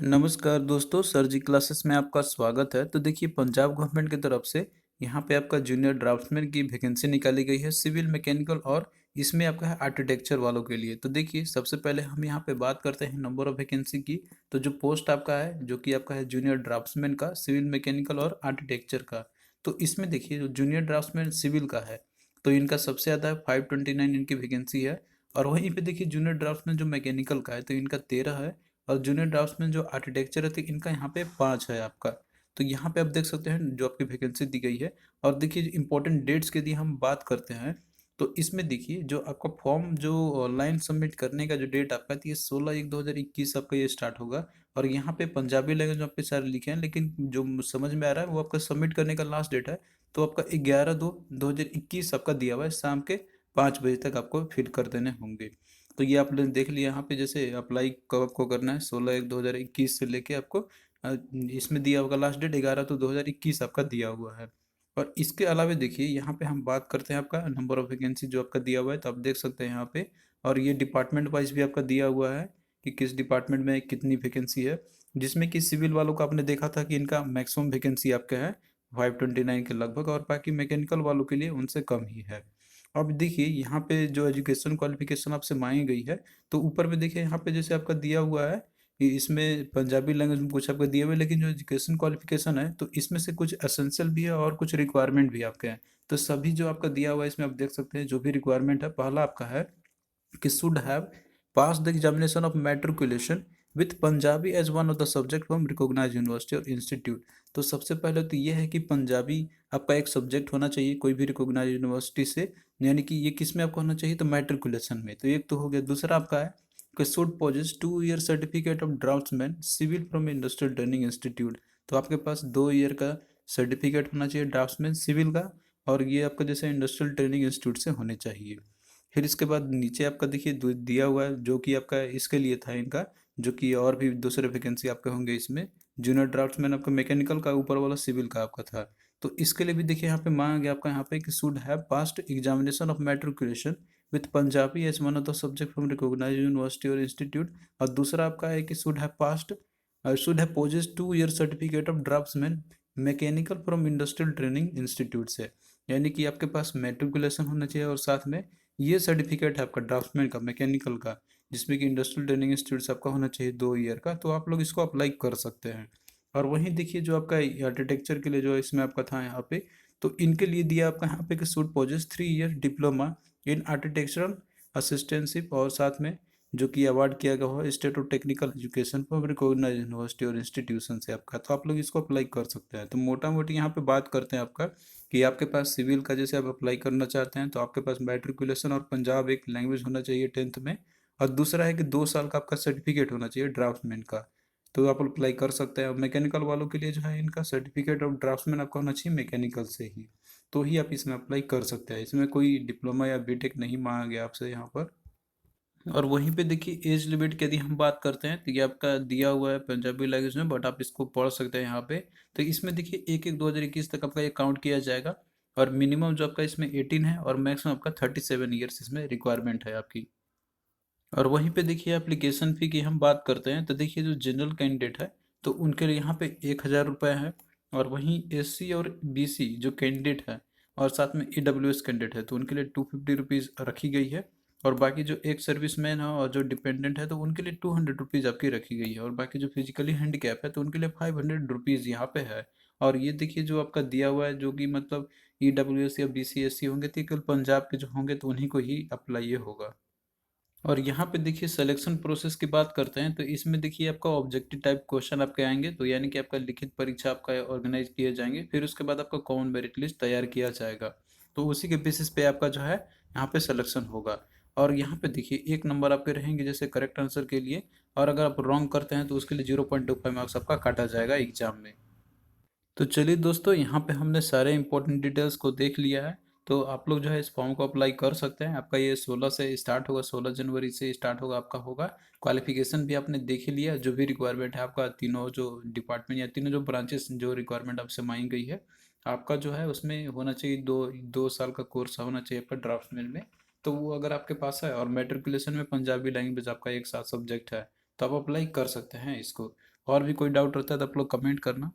नमस्कार दोस्तों, सर जी क्लासेस में आपका स्वागत है। तो देखिए, पंजाब गवर्नमेंट की तरफ से यहाँ पे आपका जूनियर ड्राफ्ट्समैन की वैकेंसी निकाली गई है, सिविल मैकेनिकल, और इसमें आपका है आर्किटेक्चर वालों के लिए। तो देखिए, सबसे पहले हम यहाँ पे बात करते हैं नंबर ऑफ वैकेंसी की। तो जो पोस्ट आपका है, जो कि आपका है जूनियर ड्राफ्ट्समैन का, सिविल मैकेनिकल और आर्किटेक्चर का। तो इसमें देखिए, जो जूनियर ड्राफ्ट्समैन सिविल का है, तो इनका सबसे ज़्यादा है, 529 इनकी वैकेंसी है। और वहीं पे देखिए, जूनियर ड्राफ्ट्समैन जो मैकेनिकल का है, तो इनका 13 है। और जूनियर ड्राफ्ट्समैन जो आर्किटेक्चर है, तो इनका यहाँ पे 5 है आपका। तो यहाँ पे आप देख सकते हैं जो आपकी वैकेंसी दी गई है। और देखिए, इंपॉर्टेंट डेट्स की यदि हम बात करते हैं, तो इसमें देखिए जो आपका फॉर्म जो ऑनलाइन सबमिट करने का जो डेट आपका है, तो ये 16/1/2021 आपका ये स्टार्ट होगा। और यहाँ पे पंजाबी लैंग्वेज में आपके सारे लिखे हैं, लेकिन जो समझ में आ रहा है वो आपका सबमिट करने का लास्ट डेट है। तो आपका 11/2/2021 आपका दिया हुआ है, शाम के 5 बजे तक आपको फिल कर देने होंगे। तो ये आपने देख लिया यहाँ पे, जैसे अप्लाई कब आपको करना है, 16/1/2021 से लेके आपको इसमें दिया होगा लास्ट डेट 11/2/2021 आपका दिया हुआ है। और इसके अलावा देखिए, यहाँ पे हम बात करते हैं आपका नंबर ऑफ वैकेंसी जो आपका दिया हुआ है, तो आप देख सकते हैं यहाँ पे। और ये डिपार्टमेंट वाइज भी आपका दिया हुआ है कि किस डिपार्टमेंट में कितनी वैकेंसी है। जिसमें कि सिविल वालों का आपने देखा था कि इनका मैक्सिमम वैकेंसी आपका है 529 के लगभग, और बाकी मैकेनिकल वालों के लिए उनसे कम ही है। अब देखिए, यहाँ पे जो एजुकेशन क्वालिफिकेशन आपसे मांगी गई है, तो ऊपर में देखिए यहाँ पे जैसे आपका दिया हुआ है कि इसमें पंजाबी लैंग्वेज में कुछ आपका दिया हुआ है, लेकिन जो एजुकेशन क्वालिफिकेशन है, तो इसमें से कुछ एसेंशियल भी है और कुछ रिक्वायरमेंट भी आपके हैं। तो सभी जो आपका दिया हुआ है, इसमें आप देख सकते हैं जो भी रिक्वायरमेंट है, पहला आपका है कि should have pass the examination of matriculation with Punjabi as one of the subject from recognised university और इंस्टीट्यूट। तो सबसे पहले तो ये है कि पंजाबी आपका एक सब्जेक्ट होना चाहिए कोई भी रिकॉग्नाइज्ड यूनिवर्सिटी से। यानी कि ये किस में आपको होना चाहिए, तो मैट्रिकुलेशन में। तो एक तो हो गया। दूसरा आपका है कि should possess 2 year certificate of draftsman civil from industrial training institute. तो आपके पास 2 ईयर का सर्टिफिकेट होना चाहिए ड्राफ्ट्समैन सिविल का, और ये आपका जैसे इंडस्ट्रियल ट्रेनिंग इंस्टीट्यूट से होने चाहिए। फिर इसके बाद नीचे आपका देखिए दिया हुआ है जो कि आपका इसके लिए था इनका, जो कि और भी दूसरे वैकेंसी आपके होंगे इसमें। जूनियर ड्राफ्ट्समैन आपका मैकेनिकल का, ऊपर वाला सिविल का आपका था। तो इसके लिए भी देखिए यहाँ पे मांगा गया आपका यहाँ पे कि should have passed examination of matriculation with Punjabi as one of the subject from recognised university और इंस्टीट्यूट। और दूसरा आपका है कि should have possess 2 year certificate of draftsman mechanical from industrial training institute से। यानी कि आपके पास मैट्रिकुलेशन होना चाहिए और साथ में ये सर्टिफिकेट है आपका ड्राफ्ट्समैन का मैकेनिकल का, जिसमें कि इंडस्ट्रियल ट्रेनिंग इंस्टीट्यूट से आपका होना चाहिए 2 ईयर का। तो आप लोग इसको अप्लाई कर सकते हैं। और वहीं देखिए जो आपका आर्किटेक्चर के लिए जो इसमें आपका था यहाँ पे, तो इनके लिए दिया आपका यहाँ पे कि should possess 3 year diploma in architectural assistantship, और साथ में जो कि अवार्ड किया गया हो state of technical education for recognise university और इंस्टीट्यूशन से आपका। तो आप लोग इसको अप्लाई कर सकते हैं। तो मोटा मोटी यहाँ पे बात करते हैं आपका कि आपके पास सिविल का जैसे आप अप्लाई करना चाहते हैं, तो आपके पास मैट्रिकुलेशन और पंजाब एक लैंग्वेज होना चाहिए 10th में। और दूसरा है कि 2 साल का आपका सर्टिफिकेट होना चाहिए ड्राफ्ट्समैन का। तो आप अप्लाई कर सकते हैं। मैकेनिकल वालों के लिए जो है इनका सर्टिफिकेट ऑफ ड्राफ्ट्समैन आपका होना चाहिए मैकेनिकल से ही। तो ही आप इसमें अप्लाई कर सकते हैं। इसमें कोई डिप्लोमा या बीटेक नहीं मांगा गया आपसे यहाँ पर। और वहीं पे देखिए एज लिमिट की यदि हम बात करते हैं, तो ये आपका दिया हुआ है पंजाबी लैंग्वेज में, बट आप इसको पढ़ सकते हैं यहाँ पे। तो इसमें देखिए 1/1/2021 तक आपका ये काउंट किया जाएगा। और मिनिमम जो आपका इसमें 18 है, और मैक्सिमम आपका 37 ईयर्स इसमें रिक्वायरमेंट है आपकी। और वहीं पे देखिए एप्लीकेशन फ़ी की हम बात करते हैं, तो देखिए जो जनरल कैंडिडेट है, तो उनके लिए यहाँ पे 1000 रुपये है। और वहीं एससी और बीसी जो कैंडिडेट है, और साथ में ईडब्ल्यूएस कैंडिडेट है, तो उनके लिए 250 रुपीज़ रखी गई है। और बाकी जो एक सर्विसमैन है और जो डिपेंडेंट है, तो उनके लिए 200 रुपीज़ आपकी रखी गई है। और बाकी जो फिजिकली हैंडीकैप है, तो उनके लिए 500 रुपीज़ यहाँ पे है। और ये देखिए जो आपका दिया हुआ है, जो कि मतलब ईडब्ल्यूएस या बीसी एससी होंगे, तो केवल पंजाब के जो होंगे तो उन्हीं को ही अप्लाई ये होगा। और यहाँ पे देखिए सिलेक्शन प्रोसेस की बात करते हैं, तो इसमें देखिए आपका ऑब्जेक्टिव टाइप क्वेश्चन आपके आएंगे, तो यानी कि आपका लिखित परीक्षा आपका ऑर्गेनाइज किए जाएंगे। फिर उसके बाद आपका कॉमन मेरिट लिस्ट तैयार किया जाएगा। तो उसी के बेसिस पे आपका जो है यहाँ पे सिलेक्शन होगा। और यहाँ पे देखिए 1 नंबर आपके रहेंगे जैसे करेक्ट आंसर के लिए। और अगर आप रॉन्ग करते हैं तो उसके लिए 0.25 मार्क्स आपका काटा जाएगा एग्जाम में। तो चलिए दोस्तों, यहाँ पे हमने सारे इंपॉर्टेंट डिटेल्स को देख लिया है। तो आप लोग जो है इस फॉर्म को अप्लाई कर सकते हैं। आपका ये 16 से स्टार्ट होगा, 16 जनवरी से स्टार्ट होगा आपका होगा। क्वालिफिकेशन भी आपने देख ही लिया, जो भी रिक्वायरमेंट है आपका, तीनों जो डिपार्टमेंट या तीनों जो ब्रांचेस जो रिक्वायरमेंट आपसे मांगी गई है, आपका जो है उसमें होना चाहिए 2 साल का कोर्स होना चाहिए आपका ड्राफ्ट्समैन में। तो वो अगर आपके पास है, और मेट्रिकुलेशन में पंजाबी लैंग्वेज आपका एक साथ सब्जेक्ट है, तो आप अप्लाई कर सकते हैं इसको। और भी कोई डाउट रहता है तो आप लोग कमेंट करना।